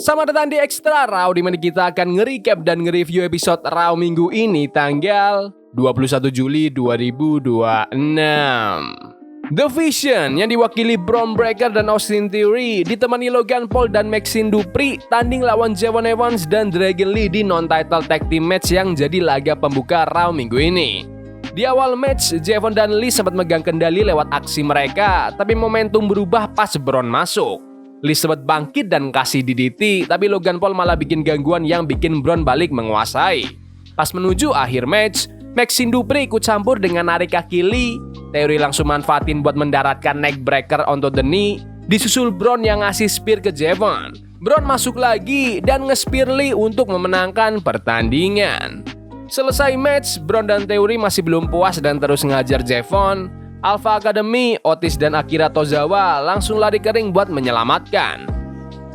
Selamat datang di Extra Raw, di mana kita akan nge-recap dan nge-review episode Raw minggu ini tanggal 21 Juli 2026. The Vision yang diwakili Bron Breakker dan Austin Theory ditemani Logan Paul dan Maxxine Dupri tanding lawan Javon Evans dan Dragon Lee di non-title tag team match yang jadi laga pembuka Raw minggu ini. Di awal match, Javon dan Lee sempat megang kendali lewat aksi mereka, tapi momentum berubah pas Bron masuk. Lee sempat bangkit dan kasih DDT, tapi Logan Paul malah bikin gangguan yang bikin Bron balik menguasai. Pas menuju akhir match, Maxxine Dupri ikut campur dengan narik kaki Lee. Theory langsung manfaatin buat mendaratkan neckbreaker onto the knee. Disusul Bron yang ngasih spear ke Javon. Bron masuk lagi dan nge-spear Lee untuk memenangkan pertandingan. Selesai match, Bron dan Theory masih belum puas dan terus ngajar Javon. Alpha Academy, Otis dan Akira Tozawa langsung lari kering buat menyelamatkan.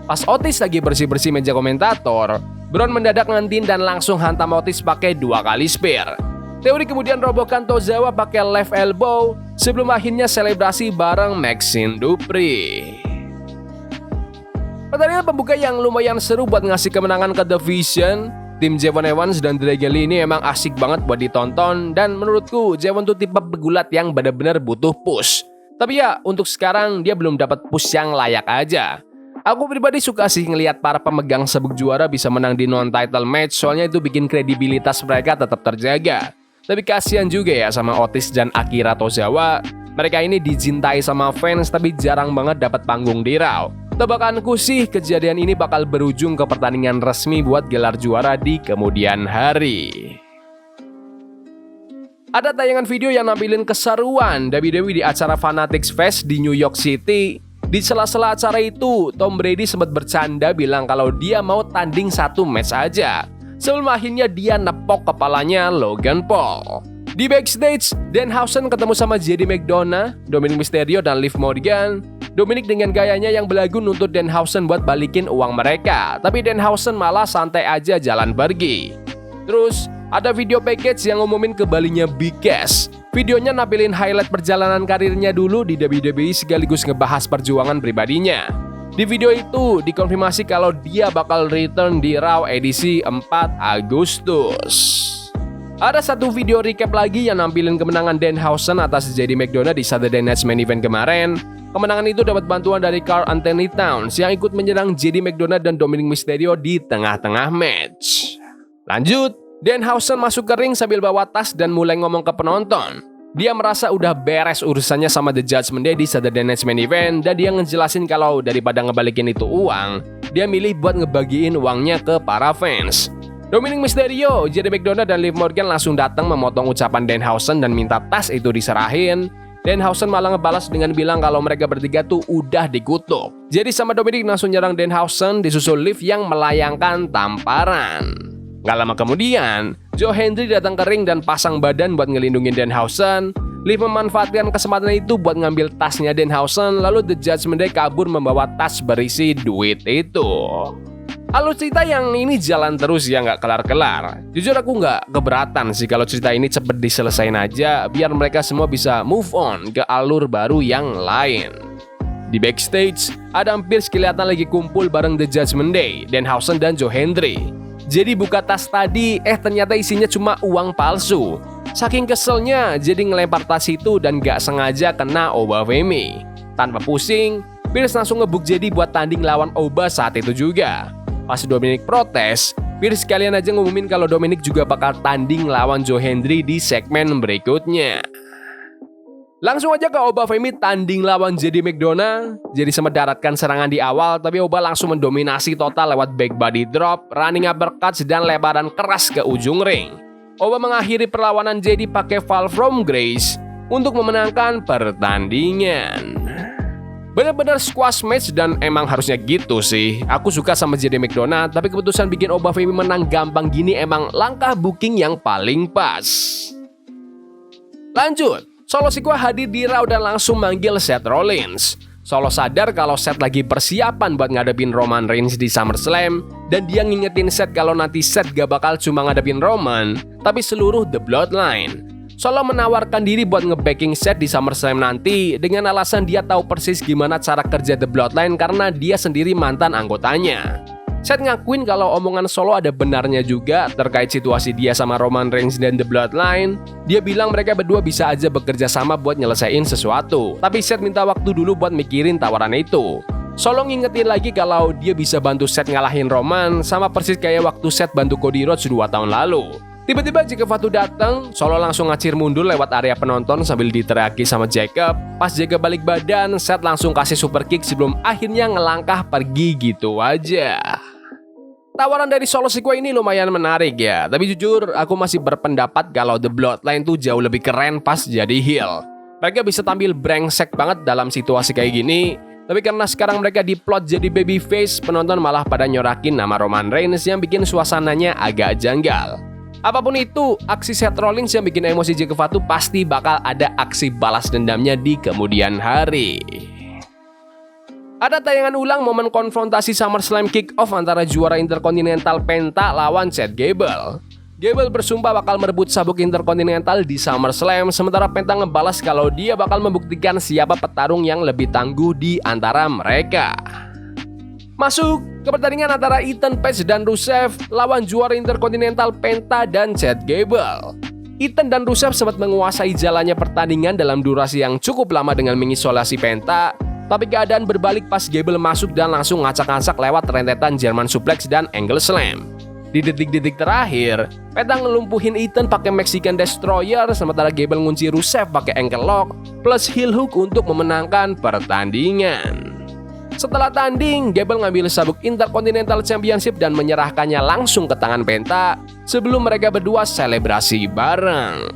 Pas Otis lagi bersih-bersih meja komentator, Bron mendadak ngentin dan langsung hantam Otis pakai 2 kali spear. Theory kemudian robohkan Tozawa pakai left elbow sebelum akhirnya selebrasi bareng Maxxine Dupri. Pertandingan pembuka yang lumayan seru buat ngasih kemenangan ke The Vision. Tim Javon Evans dan Dragon Lee ini emang asik banget buat ditonton, dan menurutku Javon tuh tipe pegulat yang benar-benar butuh push. Tapi ya, untuk sekarang dia belum dapat push yang layak aja. Aku pribadi suka sih ngelihat para pemegang sabuk juara bisa menang di non-title match, soalnya itu bikin kredibilitas mereka tetap terjaga. Tapi kasihan juga ya sama Otis dan Akira Tozawa. Mereka ini dicintai sama fans tapi jarang banget dapat panggung di Raw. Tebakanku sih kejadian ini bakal berujung ke pertandingan resmi buat gelar juara di kemudian hari. Ada tayangan video yang nampilin keseruan WWE di acara Fanatics Fest di New York City. Di sela-sela acara itu, Tom Brady sempat bercanda bilang kalau dia mau tanding 1 match aja. Sebelum akhirnya dia nepok kepalanya Logan Paul. Di backstage, Danhausen ketemu sama JD McDonough, Dominic Mysterio dan Liv Morgan. Dominic dengan gayanya yang belagu nuntut Danhausen buat balikin uang mereka, tapi Danhausen malah santai aja jalan pergi. Terus, ada video package yang ngumumin kembalinya Big Cass. Videonya nampilin highlight perjalanan karirnya dulu di WWE sekaligus ngebahas perjuangan pribadinya. Di video itu dikonfirmasi kalau dia bakal return di Raw edisi 4 Agustus. Ada satu video recap lagi yang nampilin kemenangan Danhausen atas JD McDonough di Saturday Night's Main Event kemarin. Kemenangan itu dapat bantuan dari Karl Anthony Towns yang ikut menyerang JD McDonough dan Dominic Mysterio di tengah-tengah match. Lanjut, Danhausen masuk ke ring sambil bawa tas dan mulai ngomong ke penonton. Dia merasa udah beres urusannya sama The Judgment Day di Saturday Night's Main Event, dan dia ngejelasin kalau daripada ngebalikin itu uang, dia milih buat ngebagiin uangnya ke para fans. Dominic Mysterio, JD McDonough dan Liv Morgan langsung datang memotong ucapan Danhausen dan minta tas itu diserahin. Danhausen malah ngebalas dengan bilang kalau mereka bertiga tuh udah dikutuk. Jadi sama Dominic langsung nyerang Danhausen, disusul Liv yang melayangkan tamparan. Gak lama kemudian, Joe Hendry datang ke ring dan pasang badan buat ngelindungin Danhausen. Liv memanfaatkan kesempatan itu buat ngambil tasnya Danhausen, lalu The Judgment Day kabur membawa tas berisi duit itu. Alur cerita yang ini jalan terus ya, nggak kelar-kelar. Jujur aku nggak keberatan sih kalau cerita ini cepet diselesain aja, biar mereka semua bisa move on ke alur baru yang lain. Di backstage, Adam Pearce kelihatan lagi kumpul bareng The Judgment Day, Danhausen dan Joe Hendry. Jadi buka tas tadi, ternyata isinya cuma uang palsu. Saking keselnya, jadi ngelempar tas itu dan nggak sengaja kena Oba Femi. Tanpa pusing, Pearce langsung ngebuk jadi buat tanding lawan Oba saat itu juga. Pas Dominic protes, Pearce sekalian aja ngumumin kalau Dominic juga bakal tanding lawan Joe Hendry di segmen berikutnya. Langsung aja ke Oba Femi tanding lawan JD McDonough. Jadi sempat daratkan serangan di awal, tapi Oba langsung mendominasi total lewat back body drop, running uppercuts, dan lebaran keras ke ujung ring. Oba mengakhiri perlawanan JD pakai Fall from Grace untuk memenangkan pertandingan. Bener-bener squash match dan emang harusnya gitu sih. Aku suka sama JD McDonough, tapi keputusan bikin Oba Femi menang gampang gini emang langkah booking yang paling pas. Lanjut, Solo Sikoa hadir di Raw dan langsung manggil Seth Rollins. Solo sadar kalau Seth lagi persiapan buat ngadepin Roman Reigns di SummerSlam, dan dia ngingetin Seth kalau nanti Seth gak bakal cuma ngadepin Roman, tapi seluruh The Bloodline. Solo menawarkan diri buat nge-backing Seth di SummerSlam nanti dengan alasan dia tahu persis gimana cara kerja The Bloodline karena dia sendiri mantan anggotanya. Seth ngakuin kalau omongan Solo ada benarnya juga terkait situasi dia sama Roman Reigns dan The Bloodline. Dia bilang mereka berdua bisa aja bekerja sama buat nyelesain sesuatu, tapi Seth minta waktu dulu buat mikirin tawaran itu. Solo ngingetin lagi kalau dia bisa bantu Seth ngalahin Roman, sama persis kayak waktu Seth bantu Cody Rhodes 2 tahun lalu. Tiba-tiba Jake Fatu datang, Solo langsung ngacir mundur lewat area penonton sambil diteriaki sama Jacob. Pas Jacob balik badan, Seth langsung kasih super kick sebelum akhirnya ngelangkah pergi gitu aja. Tawaran dari Solo Sikoa ini lumayan menarik ya, tapi jujur aku masih berpendapat kalau The Bloodline tuh jauh lebih keren pas jadi heel. Mereka bisa tampil brengsek banget dalam situasi kayak gini, tapi karena sekarang mereka diplot jadi babyface, penonton malah pada nyorakin nama Roman Reigns yang bikin suasananya agak janggal. Apapun itu, aksi Seth Rollins yang bikin emosi Jake Fatu pasti bakal ada aksi balas dendamnya di kemudian hari. Ada tayangan ulang momen konfrontasi SummerSlam kick-off antara juara Intercontinental Penta lawan Chad Gable. Gable bersumpah bakal merebut sabuk Intercontinental di SummerSlam, sementara Penta ngebalas kalau dia bakal membuktikan siapa petarung yang lebih tangguh di antara mereka. Masuk ke pertandingan antara Ethan Page dan Rusev lawan juara Intercontinental Penta dan Chad Gable. Ethan dan Rusev sempat menguasai jalannya pertandingan dalam durasi yang cukup lama dengan mengisolasi Penta, tapi keadaan berbalik pas Gable masuk dan langsung ngacak-ngacak lewat rentetan German Suplex dan Angle Slam. Di detik-detik terakhir, Penta ngelumpuhin Ethan pakai Mexican Destroyer, sementara Gable ngunci Rusev pakai ankle lock plus heel hook untuk memenangkan pertandingan. Setelah tanding, Gable ngambil sabuk Intercontinental Championship dan menyerahkannya langsung ke tangan Penta sebelum mereka berdua selebrasi bareng.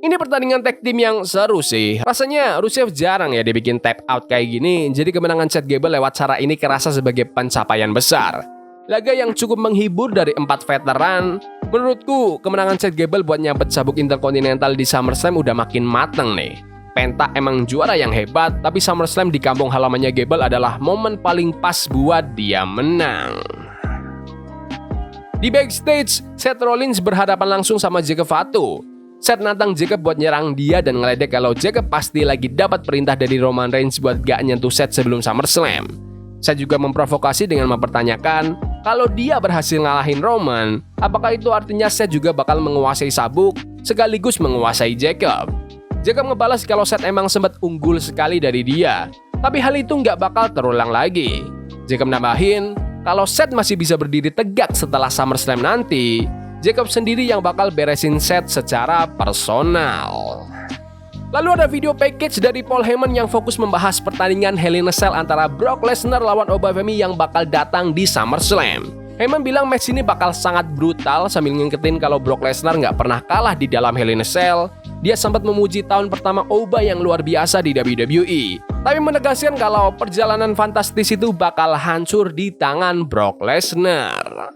Ini pertandingan tag team yang seru sih. Rasanya Rusev jarang ya dibikin tap out kayak gini, jadi kemenangan Chad Gable lewat cara ini kerasa sebagai pencapaian besar. Laga yang cukup menghibur dari 4 veteran. Menurutku, kemenangan Chad Gable buat nyabet sabuk Intercontinental di SummerSlam udah makin mateng nih. Penta emang juara yang hebat, tapi SummerSlam di kampung halamannya Gable adalah momen paling pas buat dia menang. Di backstage, Seth Rollins berhadapan langsung sama Jake Fatu. Seth nantang Jacob buat nyerang dia dan ngeledek kalau Jacob pasti lagi dapat perintah dari Roman Reigns buat gak nyentuh Seth sebelum SummerSlam. Seth juga memprovokasi dengan mempertanyakan kalau dia berhasil ngalahin Roman, apakah itu artinya Seth juga bakal menguasai sabuk sekaligus menguasai Jacob. Jacob ngebalas kalau Seth emang sempat unggul sekali dari dia, tapi hal itu nggak bakal terulang lagi. Jacob nambahin kalau Seth masih bisa berdiri tegak setelah SummerSlam nanti, Jacob sendiri yang bakal beresin Seth secara personal. Lalu ada video package dari Paul Heyman yang fokus membahas pertandingan Hell in a Cell antara Brock Lesnar lawan Obafemi yang bakal datang di SummerSlam. Heyman bilang match ini bakal sangat brutal sambil ngingetin kalau Brock Lesnar nggak pernah kalah di dalam Hell in a Cell. Dia sempat memuji tahun pertama Oba yang luar biasa di WWE, tapi menegaskan kalau perjalanan fantastis itu bakal hancur di tangan Brock Lesnar.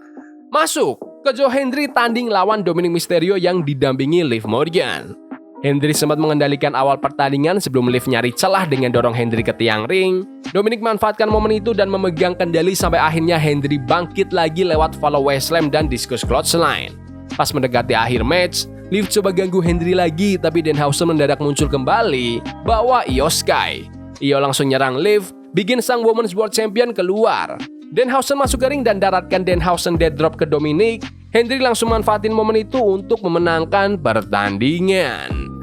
Masuk ke Joe Hendry tanding lawan Dominic Mysterio yang didampingi Liv Morgan. Hendry sempat mengendalikan awal pertandingan sebelum Liv nyari celah dengan dorong Hendry ke tiang ring. Dominic manfaatkan momen itu dan memegang kendali sampai akhirnya Hendry bangkit lagi lewat follow slam dan discus clothesline. Pas mendekati akhir match, Liv coba ganggu Hendry lagi, tapi Danhausen mendadak muncul kembali bawa Io Sky. Io langsung nyerang Liv, bikin sang Women's World Champion keluar. Danhausen masuk ke ring dan daratkan Danhausen dead drop ke Dominic. Hendry langsung manfaatin momen itu untuk memenangkan pertandingan.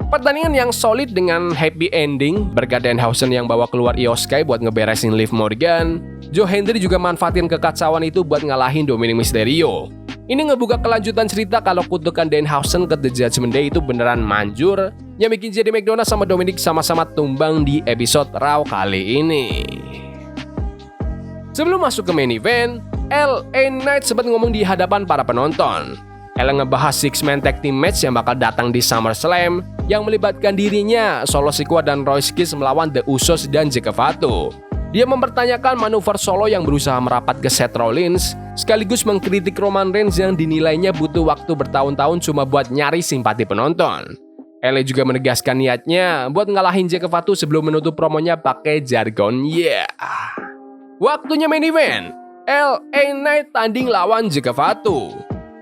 Pertandingan yang solid dengan happy ending, berkat Danhausen yang bawa keluar Io Sky buat ngeberesin Liv Morgan. Joe Hendry juga manfaatin kekacauan itu buat ngalahin Dominic Mysterio. Ini ngebuka kelanjutan cerita kalau kutukan Danhausen ke The Judgment Day itu beneran manjur, yang bikin JD McDonagh sama Dominic sama-sama tumbang di episode Raw kali ini. Sebelum masuk ke main event, LA Knight sempat ngomong di hadapan para penonton. LA ngebahas 6-man tag team match yang bakal datang di SummerSlam yang melibatkan dirinya, Solo Sikoa dan Royce Kiss melawan The Usos dan Jake Fatu. Dia mempertanyakan manuver Solo yang berusaha merapat ke Seth Rollins, sekaligus mengkritik Roman Reigns yang dinilainya butuh waktu bertahun-tahun cuma buat nyari simpati penonton. LA juga menegaskan niatnya buat ngalahin Jake Fatu sebelum menutup promonya pakai jargon "Yeah". Waktunya main event, LA Knight tanding lawan Jake Fatu.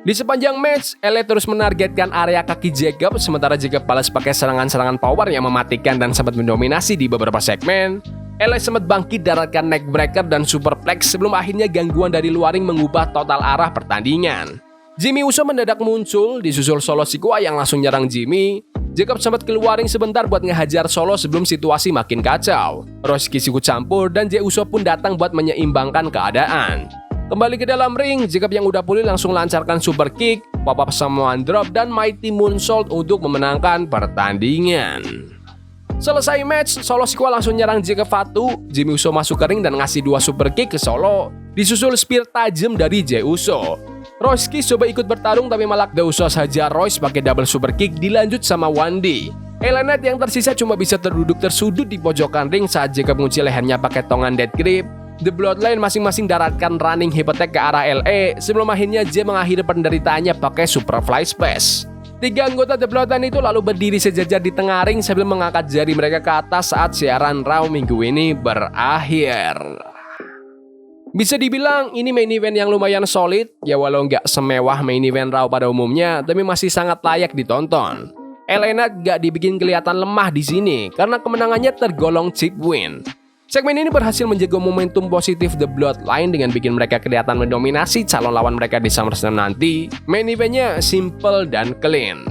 Di sepanjang match, LA terus menargetkan area kaki Jacob, sementara Jacob balas pakai serangan-serangan power yang mematikan dan sempat mendominasi di beberapa segmen. LA sempat bangkit daratkan neckbreaker dan superplex sebelum akhirnya gangguan dari luar ring mengubah total arah pertandingan. Jimmy Uso mendadak muncul, disusul Solo Sikoa yang langsung nyerang Jimmy. Jacob sempat keluar ring sebentar buat ngehajar Solo sebelum situasi makin kacau. Royce ikut campur dan Jey Uso pun datang buat menyeimbangkan keadaan. Kembali ke dalam ring, Jacob yang udah pulih langsung lancarkan super kick, pop-up Samoan drop, dan mighty moonsault untuk memenangkan pertandingan. Selesai match, Solo Sikoa langsung nyerang Jacob Fatu. Jimmy Uso masuk ke ring dan ngasih 2 super kick ke Solo, disusul spear tajam dari Jey Uso. Royce coba ikut bertarung tapi malah The Usos hajar Royce pakai double super kick dilanjut sama Wandy. LA Knight yang tersisa cuma bisa terduduk tersudut di pojokan ring saat Jacob ngunci lehernya pakai tongan dead grip. The Bloodline masing-masing daratkan running hip attack ke arah LA sebelum akhirnya Jey mengakhiri penderitaannya pakai super fly splash. 3 anggota The Bloodline itu lalu berdiri sejajar di tengah ring sambil mengangkat jari mereka ke atas saat siaran Raw minggu ini berakhir. Bisa dibilang ini main event yang lumayan solid, ya walau nggak semewah main event Raw pada umumnya, tapi masih sangat layak ditonton. LA Knight nggak dibikin kelihatan lemah di sini karena kemenangannya tergolong cheap win. Segmen ini berhasil menjaga momentum positif The Bloodline dengan bikin mereka kelihatan mendominasi calon lawan mereka di SummerSlam nanti. Main eventnya simple dan clean.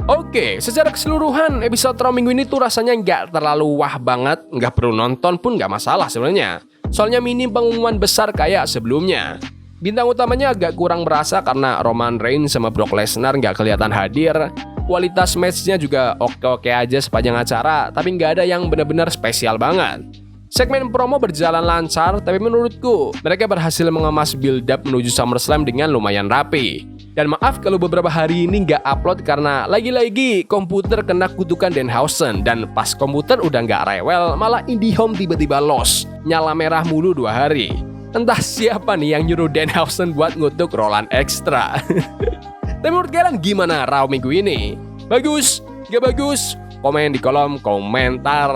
Oke, secara keseluruhan episode Raw minggu ini tuh rasanya nggak terlalu wah banget, nggak perlu nonton pun nggak masalah sebenarnya. Soalnya minim pengumuman besar kayak sebelumnya. Bintang utamanya agak kurang berasa karena Roman Reigns sama Brock Lesnar nggak kelihatan hadir. Kualitas matchnya juga oke-oke aja sepanjang acara, tapi nggak ada yang benar-benar spesial banget. Segmen promo berjalan lancar, tapi menurutku mereka berhasil mengemas build-up menuju SummerSlam dengan lumayan rapi. Dan maaf kalau beberapa hari ini nggak upload karena lagi-lagi komputer kena kutukan Danhausen, dan pas komputer udah nggak rewel, malah IndyHome tiba-tiba lost, nyala merah mulu 2 hari. Entah siapa nih yang nyuruh Danhausen buat ngutuk Roland Extra. Tapi menurut kalian gimana Raw minggu ini? Bagus? Gak bagus? Komen di kolom komentar.